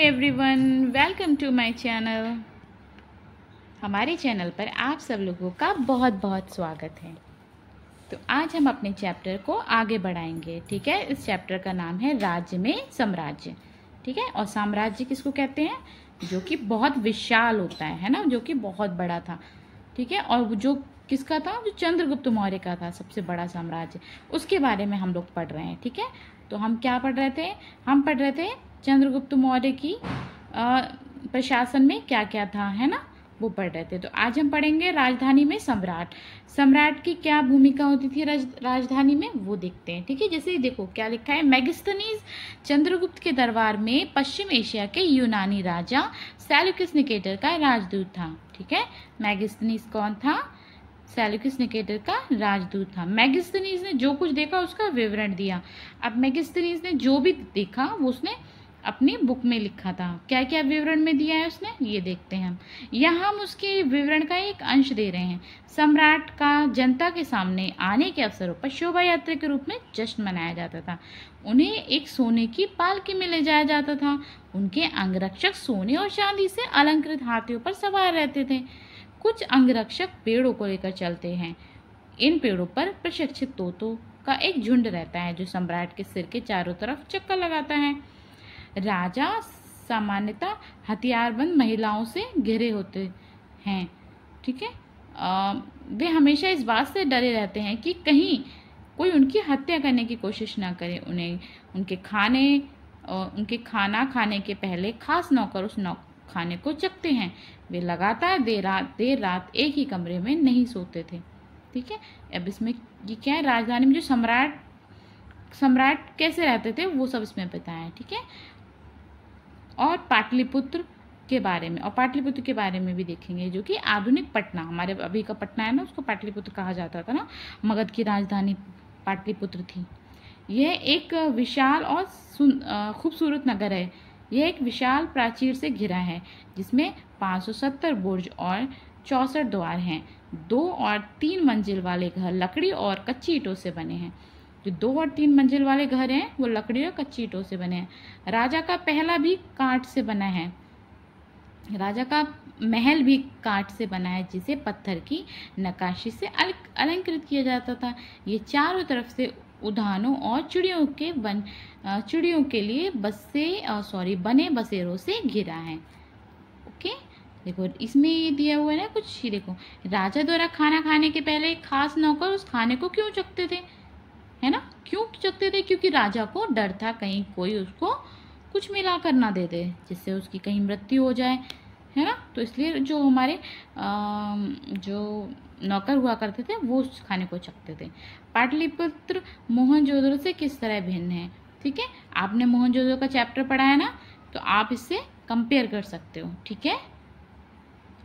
Everyone, welcome to my channel. हमारे channel पर आप सब लोगों का बहुत बहुत स्वागत है। तो आज हम अपने चैप्टर को आगे बढ़ाएंगे। ठीक है, इस चैप्टर का नाम है राज्य में साम्राज्य। ठीक है, और साम्राज्य किसको कहते हैं? जो कि बहुत विशाल होता है ना, जो कि बहुत बड़ा था। ठीक है, और जो किसका था? जो चंद्रगुप्त मौर्य का था, सबसे बड़ा साम्राज्य। उसके बारे में हम लोग पढ़ रहे हैं। ठीक है, तो हम क्या पढ़ रहे थे? हम पढ़ रहे थे चंद्रगुप्त मौर्य की प्रशासन में क्या क्या था, है ना, वो पढ़ रहे थे। तो आज हम पढ़ेंगे राजधानी में सम्राट। सम्राट की क्या भूमिका होती थी राजधानी में, वो देखते हैं। ठीक है, जैसे देखो क्या लिखा है। मेगिस्थनीज चंद्रगुप्त के दरबार में पश्चिम एशिया के यूनानी राजा सेल्यूकस निकेटर का राजदूत था। ठीक है, मेगिस्थनीज कौन था? सेल्यूकस निकेटर का राजदूत था। मेगिस्थनीज ने जो कुछ देखा उसका विवरण दिया। अब मेगिस्थनीज ने जो भी देखा वो उसने अपनी बुक में लिखा था। क्या क्या विवरण में दिया है उसने, ये देखते हैं हम। यहाँ हम उसके विवरण का एक अंश दे रहे हैं। सम्राट का जनता के सामने आने के अवसरों पर शोभा यात्रा के रूप में जश्न मनाया जाता था। उन्हें एक सोने की पालकी में ले जाया जाता था। उनके अंगरक्षक सोने और चांदी से अलंकृत हाथियों पर सवार रहते थे। कुछ अंगरक्षक पेड़ों को लेकर चलते हैं। इन पेड़ों पर प्रशिक्षित तोतों का एक झुंड रहता है जो सम्राट के सिर के चारों तरफ चक्कर लगाता है। राजा सामान्यतः हथियारबंद महिलाओं से घिरे होते हैं। ठीक है, वे हमेशा इस बात से डरे रहते हैं कि कहीं कोई उनकी हत्या करने की कोशिश ना करे। उनके खाना खाने के पहले खास नौकर उस खाने को चखते हैं। वे लगातार देर रात एक ही कमरे में नहीं सोते थे। ठीक है, अब इसमें ये क्या है, राजधानी में जो सम्राट कैसे रहते थे वो सब इसमें बताया है। ठीक है, और पाटलिपुत्र के बारे में, और पाटलिपुत्र के बारे में भी देखेंगे, जो कि आधुनिक पटना, हमारे अभी का पटना है ना, उसको पाटलिपुत्र कहा जाता था ना। मगध की राजधानी पाटलिपुत्र थी। यह एक विशाल और खूबसूरत नगर है। यह एक विशाल प्राचीर से घिरा है जिसमें 570 बुर्ज और 64 द्वार हैं। 2 और 3 मंजिल वाले घर लकड़ी और कच्ची ईंटों से बने हैं। जो 2 और 3 मंजिल वाले घर हैं वो लकड़ी और कच्ची ईंटों से बने हैं। राजा का पहला भी काठ से बना है। राजा का महल भी काठ से बना है जिसे पत्थर की नक्काशी से अलंकृत किया जाता था। ये चारों तरफ से उद्यानों और चिड़ियों के लिए बने बसेरों से घिरा है। ओके, देखो इसमें ये दिया हुआ है ना कुछ, ही देखो। राजा द्वारा खाना खाने के पहले खास नौकर उस खाने को क्यों चखते थे, है ना? क्यों चखते थे? क्योंकि राजा को डर था कहीं कोई उसको कुछ मिला कर ना दे दे जिससे उसकी कहीं मृत्यु हो जाए, है ना। तो इसलिए जो हमारे जो नौकर हुआ करते थे वो उस खाने को चखते थे। पाटलिपुत्र मोहनजोदड़ो से किस तरह भिन्न है? ठीक है, आपने मोहनजोदड़ो का चैप्टर पढ़ा है ना, तो आप इससे कंपेयर कर सकते हो। ठीक है,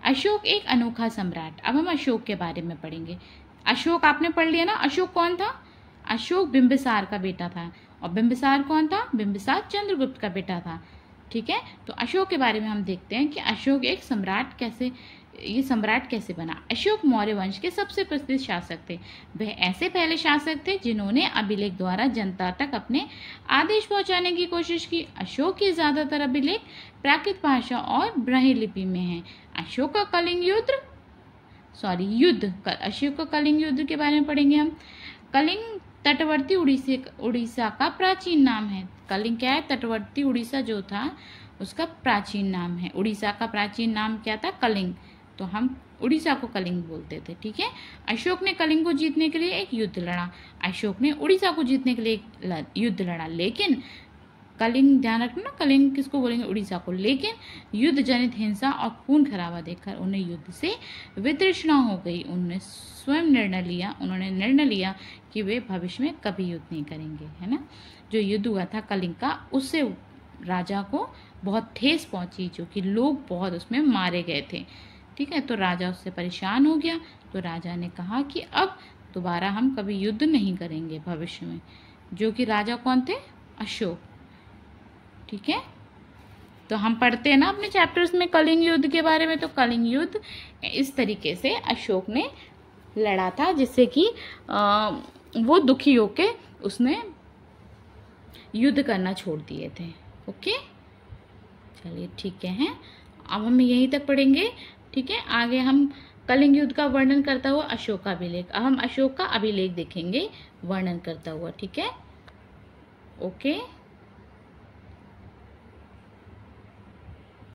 अशोक एक अनोखा सम्राट। अब हम अशोक के बारे में पढ़ेंगे। अशोक आपने पढ़ लिया ना। अशोक कौन था? अशोक बिंबिसार का बेटा था। और बिंबिसार कौन था? बिंबिसार चंद्रगुप्त का बेटा था। ठीक है, तो अशोक के बारे में हम देखते हैं कि अशोक एक सम्राट कैसे बना। अशोक मौर्य वंश के सबसे प्रसिद्ध शासक थे। वह ऐसे पहले शासक थे जिन्होंने अभिलेख द्वारा जनता तक अपने आदेश पहुंचाने की कोशिश की। अशोक के ज्यादातर अभिलेख प्राकृत भाषा और ब्राह्मी लिपि में हैं। अशोक का अशोक का कलिंग युद्ध के बारे में पढ़ेंगे हम। कलिंग तटवर्ती उड़ीसा का प्राचीन नाम है। कलिंग क्या है? तटवर्ती उड़ीसा जो था उसका प्राचीन नाम है। उड़ीसा का प्राचीन नाम क्या था? कलिंग। तो हम उड़ीसा को कलिंग बोलते थे। ठीक है, अशोक ने कलिंग को जीतने के लिए एक युद्ध लड़ा। अशोक ने उड़ीसा को जीतने के लिए एक युद्ध लड़ा, लेकिन कलिंग, ध्यान रखना ना, कलिंग किसको बोलेंगे? उड़ीसा को। लेकिन युद्ध जनित हिंसा और खून खराबा देखकर उन्हें युद्ध से वितृष्णा हो गई। उन्होंने निर्णय लिया कि वे भविष्य में कभी युद्ध नहीं करेंगे, है ना। जो युद्ध हुआ था कलिंग का, उससे राजा को बहुत ठेस पहुंची, जो कि लोग बहुत उसमें मारे गए थे। ठीक है, तो राजा उससे परेशान हो गया। तो राजा ने कहा कि अब दोबारा हम कभी युद्ध नहीं करेंगे भविष्य में। जो कि राजा कौन थे? अशोक। ठीक है, तो हम पढ़ते हैं ना अपने चैप्टर्स में कलिंग युद्ध के बारे में। तो कलिंग युद्ध इस तरीके से अशोक ने लड़ा था जिससे कि वो दुखी होके उसने युद्ध करना छोड़ दिए थे। ओके, चलिए ठीक है, अब हम यहीं तक पढ़ेंगे। ठीक है, आगे हम कलिंग युद्ध का वर्णन करता हुआ अशोक का अभिलेख, अब हम अशोक का अभिलेख देखेंगे वर्णन करता हुआ। ठीक है, ओके।